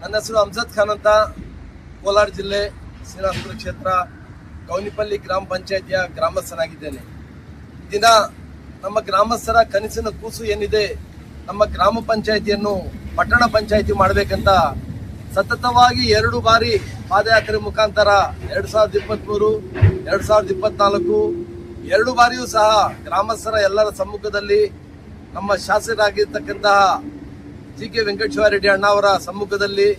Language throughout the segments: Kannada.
ನನ್ನ ಹೆಸರು ಅಮ್ಜದ್ ಖಾನ್ ಅಂತ, ಕೋಲಾರ ಜಿಲ್ಲೆ ಶ್ರೀರಾಮಪುರ ಕ್ಷೇತ್ರ ಗೌನಿಪಲ್ಲಿ ಗ್ರಾಮ ಪಂಚಾಯಿತಿಯ ಗ್ರಾಮಸ್ಥನಾಗಿದ್ದೇನೆ. ದಿನ ನಮ್ಮ ಗ್ರಾಮಸ್ಥರ ಕನಸಿನ ಕೂಸು ಏನಿದೆ, ನಮ್ಮ ಗ್ರಾಮ ಪಂಚಾಯಿತಿಯನ್ನು ಪಟ್ಟಣ ಪಂಚಾಯಿತಿ ಮಾಡಬೇಕಂತ ಸತತವಾಗಿ 2 ಬಾರಿ ಪಾದಯಾತ್ರೆ ಮುಖಾಂತರ 2023, 2024 2 ಬಾರಿಯೂ ಸಹ ಗ್ರಾಮಸ್ಥರ ಎಲ್ಲರ ಸಮ್ಮುಖದಲ್ಲಿ ನಮ್ಮ ಶಾಸಕರಾಗಿರ್ತಕ್ಕಂತಹ ಜಿ ಕೆ ವೆಂಕಟೇಶ್ವರ ಅಣ್ಣ ಅವರ ಸಮ್ಮುಖದಲ್ಲಿ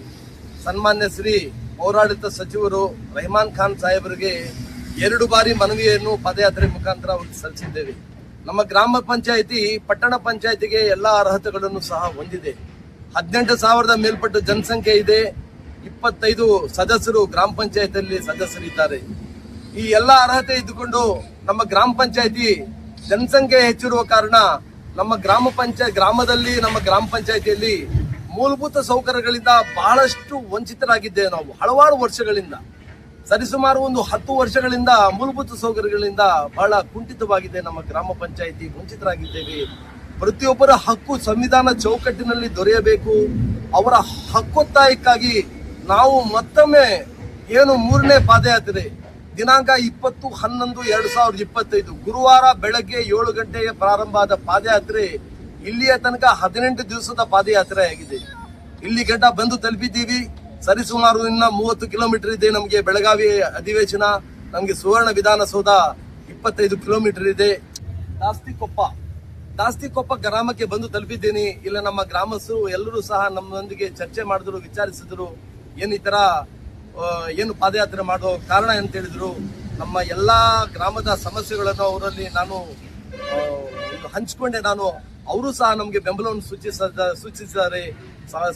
ಸನ್ಮಾನ್ಯ ಶ್ರೀ ಪೌರಾಡಳಿತ ಸಚಿವರು ರೆಹಮಾನ್ ಖಾನ್ ಸಾಹೇಬರಿಗೆ 2 ಬಾರಿ ಮನವಿಯನ್ನು ಪಾದಯಾತ್ರೆ ಮುಖಾಂತರ ಅವರಿಗೆ ಸಲ್ಲಿಸಿದ್ದೇವೆ. ನಮ್ಮ ಗ್ರಾಮ ಪಂಚಾಯಿತಿ ಪಟ್ಟಣ ಪಂಚಾಯಿತಿಗೆ ಎಲ್ಲಾ ಅರ್ಹತೆಗಳನ್ನು ಸಹ ಹೊಂದಿದೆ. 18,000 ಮೇಲ್ಪಟ್ಟ ಜನಸಂಖ್ಯೆ ಇದೆ. 25 ಸದಸ್ಯರು ಗ್ರಾಮ ಪಂಚಾಯಿತಿಯಲ್ಲಿ ಸದಸ್ಯರಿದ್ದಾರೆ. ಈ ಎಲ್ಲ ಅರ್ಹತೆ ಇದ್ದುಕೊಂಡು ನಮ್ಮ ಗ್ರಾಮ ಪಂಚಾಯಿತಿ ಜನಸಂಖ್ಯೆ ಹೆಚ್ಚಿರುವ ಕಾರಣ ನಮ್ಮ ಗ್ರಾಮದಲ್ಲಿ ನಮ್ಮ ಗ್ರಾಮ ಪಂಚಾಯಿತಿಯಲ್ಲಿ ಮೂಲಭೂತ ಸೌಕರ್ಯಗಳಿಂದ ಬಹಳಷ್ಟು ವಂಚಿತರಾಗಿದ್ದೇವೆ. ನಾವು ಹಲವಾರು ವರ್ಷಗಳಿಂದ, ಸರಿಸುಮಾರು ಒಂದು 10 ವರ್ಷಗಳಿಂದ ಮೂಲಭೂತ ಸೌಕರ್ಯಗಳಿಂದ ಬಹಳ ಕುಂಠಿತವಾಗಿದೆ. ನಮ್ಮ ಗ್ರಾಮ ಪಂಚಾಯಿತಿ ವಂಚಿತರಾಗಿದ್ದೇವೆ. ಪ್ರತಿಯೊಬ್ಬರ ಹಕ್ಕು ಸಂವಿಧಾನ ಚೌಕಟ್ಟಿನಲ್ಲಿ ದೊರೆಯಬೇಕು. ಅವರ ಹಕ್ಕೊತ್ತಾಯಕ್ಕಾಗಿ ನಾವು ಮತ್ತೊಮ್ಮೆ ಏನು 3ನೇ ಪಾದಯಾತ್ರೆ ದಿನಾಂಕ 20/11/2025 ಗುರುವಾರ ಬೆಳಗ್ಗೆ 7 ಗಂಟೆಗೆ ಪ್ರಾರಂಭ ಆದ ಪಾದಯಾತ್ರೆ ಇಲ್ಲಿಯ ತನಕ 18 ದಿವಸದ ಪಾದಯಾತ್ರೆ ಆಗಿದೆ. ಇಲ್ಲಿ ಗಂಟ ಬಂದು ತಲುಪಿದ್ದೀವಿ. ಸರಿಸುಮಾರು ಇನ್ನ 30 ಕಿಲೋಮೀಟರ್ ಇದೆ. ನಮಗೆ ಬೆಳಗಾವಿ ಅಧಿವೇಶನ, ನಮಗೆ ಸುವರ್ಣ ವಿಧಾನಸೌಧ 25 ಕಿಲೋಮೀಟರ್ ಇದೆ. ದಾಸ್ತಿಕೊಪ್ಪ ಗ್ರಾಮಕ್ಕೆ ಬಂದು ತಲುಪಿದ್ದೀನಿ. ಇಲ್ಲ ನಮ್ಮ ಗ್ರಾಮಸ್ಥರು ಎಲ್ಲರೂ ಸಹ ನಮ್ಮೊಂದಿಗೆ ಚರ್ಚೆ ಮಾಡಿದ್ರು, ವಿಚಾರಿಸಿದ್ರು. ಈ ತರ ಏನು ಪಾದಯಾತ್ರೆ ಮಾಡೋ ಕಾರಣ ಅಂತ ಹೇಳಿದ್ರು. ನಮ್ಮ ಎಲ್ಲಾ ಗ್ರಾಮದ ಸಮಸ್ಯೆಗಳನ್ನು ಅವರಲ್ಲಿ ನಾನು ಹಂಚಿಕೊಂಡೆ. ಅವರು ಸಹ ನಮಗೆ ಬೆಂಬಲವನ್ನು ಸೂಚಿಸಿದ್ದಾರೆ.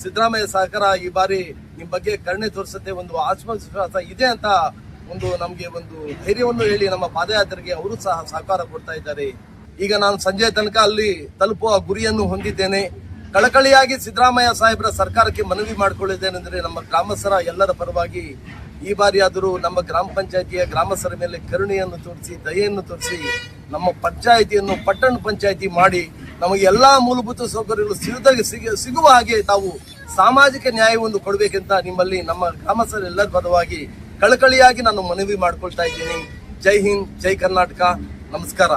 ಸಿದ್ದರಾಮಯ್ಯ ಸರ್ಕಾರ ಈ ಬಾರಿ ನಿಮ್ಮ ಬಗ್ಗೆ ಕರುಣೆ ತೋರಿಸುತ್ತೆ, ಒಂದು ಆತ್ಮವಿಶ್ವಾಸ ಇದೆ ಅಂತ ನಮಗೆ ಒಂದು ಧೈರ್ಯವನ್ನು ಹೇಳಿ ನಮ್ಮ ಪಾದಯಾತ್ರೆಗೆ ಅವರು ಸಹ ಸಹಕಾರ ಕೊಡ್ತಾ ಇದ್ದಾರೆ. ಈಗ ನಾನು ಸಂಜೆ ತನಕ ಅಲ್ಲಿ ತಲುಪುವ ಗುರಿಯನ್ನು ಹೊಂದಿದ್ದೇನೆ. ಕಳಕಳಿಯಾಗಿ ಸಿದ್ದರಾಮಯ್ಯ ಸಾಹೇಬರ ಸರ್ಕಾರಕ್ಕೆ ಮನವಿ ಮಾಡಿಕೊಳ್ಳಿದ್ದೇನೆಂದರೆ, ನಮ್ಮ ಗ್ರಾಮಸ್ಥರ ಎಲ್ಲರ ಪರವಾಗಿ ಈ ಬಾರಿ ಆದರೂ ನಮ್ಮ ಗ್ರಾಮ ಪಂಚಾಯಿತಿಯ ಗ್ರಾಮಸ್ಥರ ಮೇಲೆ ಕರುಣೆಯನ್ನು ತೋರಿಸಿ, ದಯೆಯನ್ನು ತೋರಿಸಿ ನಮ್ಮ ಪಂಚಾಯಿತಿಯನ್ನು ಪಟ್ಟಣ ಪಂಚಾಯಿತಿ ಮಾಡಿ ನಮಗೆ ಎಲ್ಲಾ ಮೂಲಭೂತ ಸೌಕರ್ಯಗಳು ಸಿಗುವ ಹಾಗೆ ತಾವು ಸಾಮಾಜಿಕ ನ್ಯಾಯವನ್ನು ಕೊಡಬೇಕೆಂತ ನಿಮ್ಮಲ್ಲಿ ನಮ್ಮ ಗ್ರಾಮಸ್ಥರ ಎಲ್ಲರ ಪರವಾಗಿ ಕಳಕಳಿಯಾಗಿ ನಾನು ಮನವಿ ಮಾಡಿಕೊಳ್ತಾ ಇದ್ದೀನಿ. ಜೈ ಹಿಂದ್, ಜೈ ಕರ್ನಾಟಕ, ನಮಸ್ಕಾರ.